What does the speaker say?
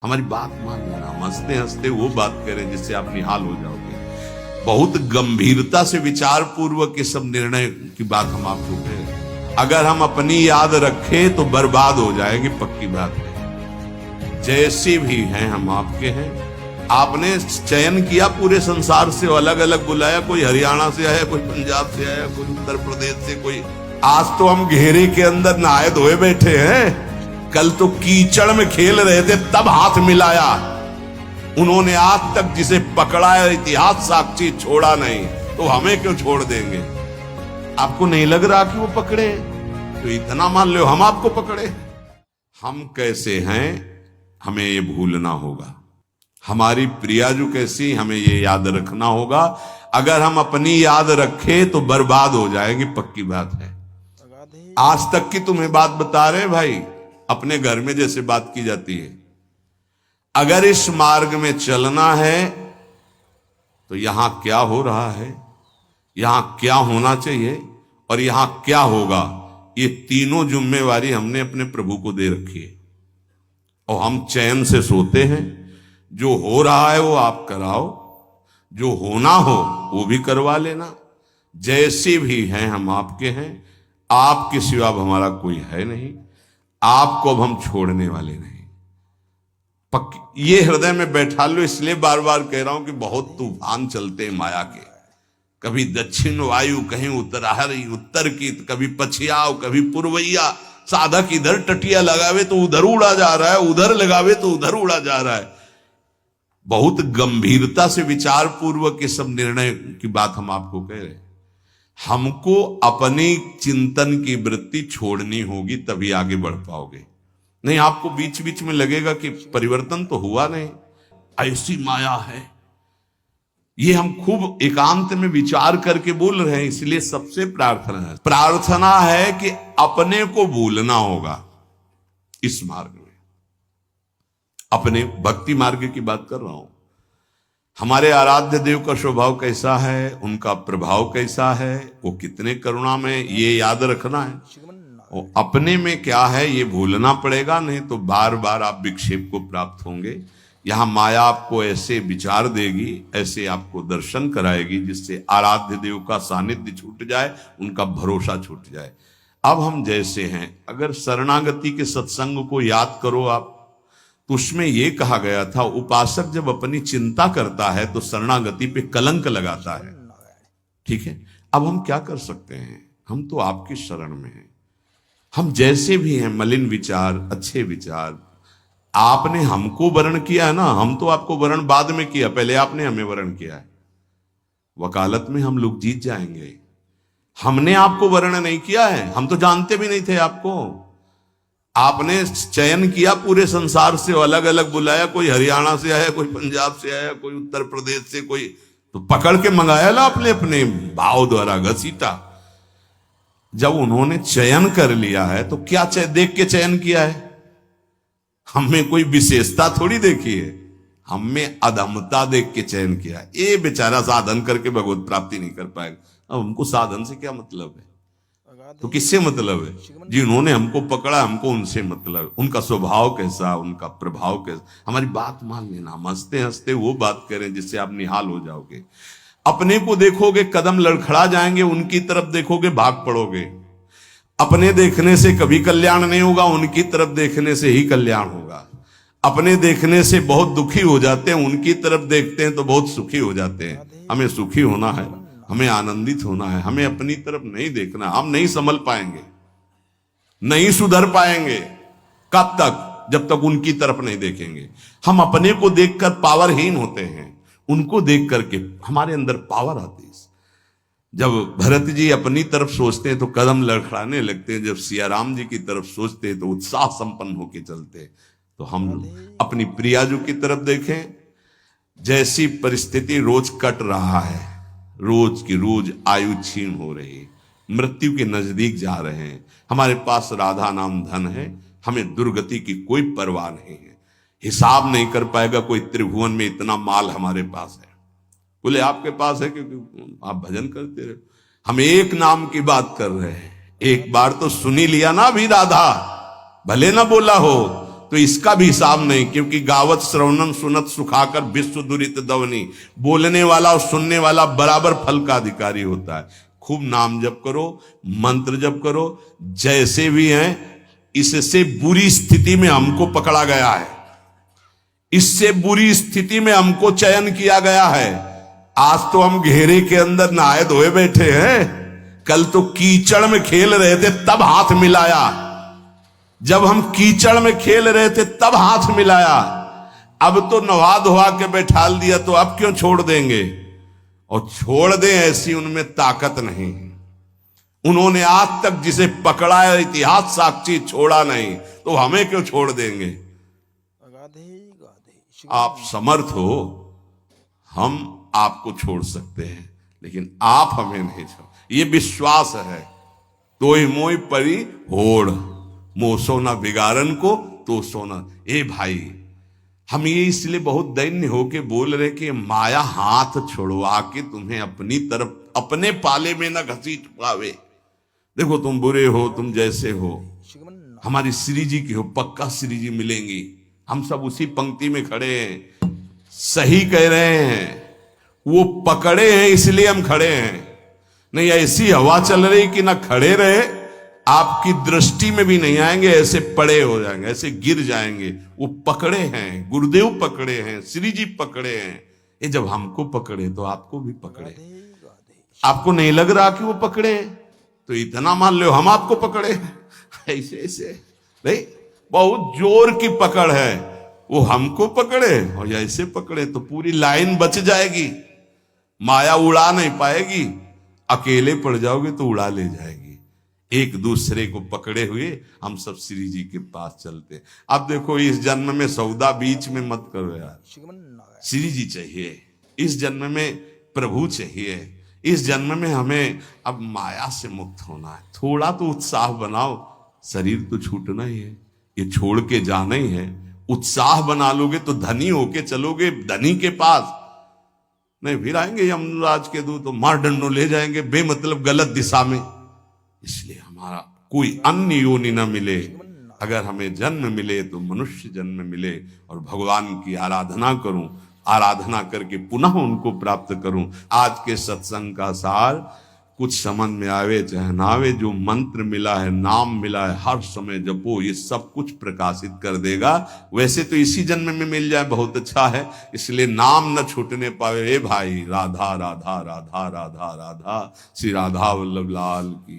हमारी बात मान लेना, हम हंसते हंसते वो बात करें जिससे आप निहाल हो जाओगे। बहुत गंभीरता से विचार पूर्वक ये सब निर्णय की बात हम आपको कहें। अगर हम अपनी याद रखें तो बर्बाद हो जाएंगे, पक्की बात है। जैसे भी हैं हम आपके हैं। आपने चयन किया पूरे संसार से, अलग अलग बुलाया, कोई हरियाणा से आया, कोई पंजाब से आया, कोई उत्तर प्रदेश से, कोई। आज तो हम घेरे के अंदर नहाए धोए बैठे हैं, कल तो कीचड़ में खेल रहे थे तब हाथ मिलाया। उन्होंने आज तक जिसे पकड़ा है इतिहास साक्षी छोड़ा नहीं, तो हमें क्यों छोड़ देंगे? आपको नहीं लग रहा कि वो पकड़े? तो इतना मान लो हम आपको पकड़े। हम कैसे हैं हमें ये भूलना होगा। हमारी प्रियाजू कैसी हमें ये याद रखना होगा। अगर हम अपनी याद रखें तो बर्बाद हो जाएंगे, पक्की बात है। आज तक की तुम्हें बात बता रहे भाई, अपने घर में जैसे बात की जाती है। अगर इस मार्ग में चलना है तो यहां क्या हो रहा है, यहां क्या होना चाहिए और यहां क्या होगा, ये तीनों जिम्मेवारी हमने अपने प्रभु को दे रखी है। और हम चैन से सोते हैं। जो हो रहा है वो आप कराओ, जो होना हो वो भी करवा लेना। जैसे भी हैं हम आपके हैं, आपके सिवा अब हमारा कोई है नहीं। आपको अब हम छोड़ने वाले नहीं। पक्की ये हृदय में बैठा लो। इसलिए बार बार कह रहा हूं कि बहुत तूफान चलते हैं माया के। कभी दक्षिण वायु, कहीं उत्तर की, कभी पछियाव, कभी पूर्वैया। साधक इधर टटिया लगावे तो उधर उड़ा जा रहा है, उधर लगावे तो उधर उड़ा जा रहा है। बहुत गंभीरता से विचार पूर्वक ये सब निर्णय की बात हम आपको कह रहे हैं। हमको अपनी चिंतन की वृत्ति छोड़नी होगी, तभी आगे बढ़ पाओगे। नहीं आपको बीच बीच में लगेगा कि परिवर्तन तो हुआ नहीं, ऐसी माया है। ये हम खूब एकांत में विचार करके बोल रहे हैं। इसलिए सबसे प्रार्थना है कि अपने को भूलना होगा इस मार्ग में। अपने भक्ति मार्ग की बात कर रहा हूं। हमारे आराध्य देव का स्वभाव कैसा है, उनका प्रभाव कैसा है, वो कितने करुणा में, ये याद रखना है। और अपने में क्या है ये भूलना पड़ेगा, नहीं तो बार बार आप विक्षेप को प्राप्त होंगे। यहां माया आपको ऐसे विचार देगी, ऐसे आपको दर्शन कराएगी, जिससे आराध्य देव का सानिध्य छूट जाए, उनका भरोसा छूट जाए। अब हम जैसे हैं, अगर शरणागति के सत्संग को याद करो आप, तो उसमें यह कहा गया था, उपासक जब अपनी चिंता करता है तो शरणागति पे कलंक लगाता है। ठीक है, अब हम क्या कर सकते हैं? हम तो आपकी शरण में हैं। हम जैसे भी हैं, मलिन विचार, अच्छे विचार, आपने हमको वरण किया है ना। हम तो आपको वरण बाद में किया, पहले आपने हमें वरण किया है। वकालत में हम लोग जीत जाएंगे। हमने आपको वर्ण नहीं किया है, हम तो जानते भी नहीं थे आपको। आपने चयन किया पूरे संसार से, अलग अलग बुलाया, कोई हरियाणा से आया, कोई पंजाब से आया, कोई उत्तर प्रदेश से, कोई तो पकड़ के मंगाया ला आपने अपने भाव द्वारा घसीटा। जब उन्होंने चयन कर लिया है तो क्या देख के चयन किया है? हमें कोई विशेषता थोड़ी देखी है, हमें अधमता देख के चयन किया है। ये बेचारा साधन करके भगवत प्राप्ति नहीं कर पाएगा। अब हमको साधन से क्या मतलब है? तो किससे मतलब है? जिन्होंने हमको पकड़ा, हमको उनसे मतलब। उनका स्वभाव कैसा, उनका प्रभाव कैसा। हमारी बात मान लेना, हम हंसते हंसते वो बात करें जिससे आप निहाल हो जाओगे। अपने को देखोगे कदम लड़खड़ा जाएंगे, उनकी तरफ देखोगे भाग पड़ोगे। अपने देखने से कभी कल्याण नहीं होगा, उनकी तरफ देखने से ही कल्याण होगा। अपने देखने से बहुत दुखी हो जाते हैं, उनकी तरफ देखते हैं तो बहुत सुखी हो जाते हैं। हमें सुखी होना है, हमें आनंदित होना है, हमें अपनी तरफ नहीं देखना। हम नहीं संभल पाएंगे, नहीं सुधर पाएंगे। कब तक? जब तक उनकी तरफ नहीं देखेंगे। हम अपने को देखकर पावरहीन होते हैं, उनको देख करके हमारे अंदर पावर आती है। जब भरत जी अपनी तरफ सोचते हैं तो कदम लड़खड़ाने लगते हैं, जब सियाराम जी की तरफ सोचते हैं तो उत्साह संपन्न होकर चलते हैं। तो हम अपनी प्रियाजू की तरफ देखें। जैसी परिस्थिति रोज कट रहा है, रोज की रोज आयु क्षीण हो रही है, मृत्यु के नजदीक जा रहे हैं। हमारे पास राधा नाम धन है, हमें दुर्गति की कोई परवाह नहीं है। हिसाब नहीं कर पाएगा कोई त्रिभुवन में इतना माल हमारे पास है। बोले आपके पास है क्योंकि आप भजन करते रहे। हम एक नाम की बात कर रहे हैं। एक बार तो सुनी लिया ना भी राधा, भले ना बोला हो, तो इसका भी हिसाब नहीं, क्योंकि गावत श्रवणम सुनत सुखाकर विश्व दुरित दवनी, बोलने वाला और सुनने वाला बराबर फल का अधिकारी होता है। खूब नाम जप करो, मंत्र जप करो, जैसे भी हैं। इससे बुरी स्थिति में हमको पकड़ा गया है, इससे बुरी स्थिति में हमको चयन किया गया है। आज तो हम घेरे के अंदर नहाए धोए बैठे हैं, कल तो कीचड़ में खेल रहे थे तब हाथ मिलाया। जब हम कीचड़ में खेल रहे थे तब हाथ मिलाया, अब तो नहा धोआ के बैठाल दिया, तो अब क्यों छोड़ देंगे? और छोड़ दें ऐसी उनमें ताकत नहीं। उन्होंने आज तक जिसे पकड़ा है इतिहास साक्षी छोड़ा नहीं, तो हमें क्यों छोड़ देंगे? आप समर्थ हो, हम आपको छोड़ सकते हैं, लेकिन आप हमें नहीं छोड़। ये विश्वास है। तोय मोय परी होड़, मोह सोना बिगाड़न को तो सोना। ए भाई, हम ये इसलिए बहुत दैन्य होके बोल रहे कि माया हाथ छुड़वा के तुम्हें अपनी तरफ, अपने पाले में ना घसीट पावे। देखो तुम बुरे हो, तुम जैसे हो, हमारी श्री जी की हो, पक्का श्री जी मिलेंगी। हम सब उसी पंक्ति में खड़े हैं। सही कह रहे हैं, वो पकड़े हैं इसलिए हम खड़े हैं। नहीं ऐसी हवा चल रही कि ना खड़े रहे, आपकी दृष्टि में भी नहीं आएंगे, ऐसे पड़े हो जाएंगे, ऐसे गिर जाएंगे। वो पकड़े हैं, गुरुदेव पकड़े हैं, श्री जी पकड़े हैं। ये जब हमको पकड़े तो आपको भी पकड़े। आपको नहीं लग रहा कि वो पकड़े हैं, तो इतना मान लो हम आपको पकड़े। ऐसे ऐसे नहीं, बहुत जोर की पकड़ है। वो हमको पकड़े और ऐसे पकड़े तो पूरी लाइन बच जाएगी, माया उड़ा नहीं पाएगी। अकेले पड़ जाओगे तो उड़ा ले जाएगी। एक दूसरे को पकड़े हुए हम सब श्री जी के पास चलते। अब देखो, इस जन्म में सौदा बीच में मत करो यार। श्री जी चाहिए, इस जन्म में प्रभु चाहिए, इस जन्म में हमें अब माया से मुक्त होना है। थोड़ा तो उत्साह बनाओ, शरीर तो छूटना ही है, ये छोड़ के जाना ही है। उत्साह बना लोगे तो धनी होके चलोगे धनी के पास, नहीं फिर आएंगे यमराज के दूत तो मार डंडो ले जाएंगे बेमतलब गलत दिशा में। इसलिए हमारा कोई अन्य योनि न मिले, अगर हमें जन्म मिले तो मनुष्य जन्म मिले और भगवान की आराधना करूं, आराधना करके पुनः उनको प्राप्त करूं। आज के सत्संग का सार, कुछ समझ में आवे चाहे ना आवे, जो मंत्र मिला है, नाम मिला है, हर समय जपो, ये सब कुछ प्रकाशित कर देगा। वैसे तो इसी जन्म में मिल जाए बहुत अच्छा है, इसलिए नाम न छूटने पावे। ए भाई, राधा राधा राधा राधा राधा, श्री राधा वल्लभ लाल की।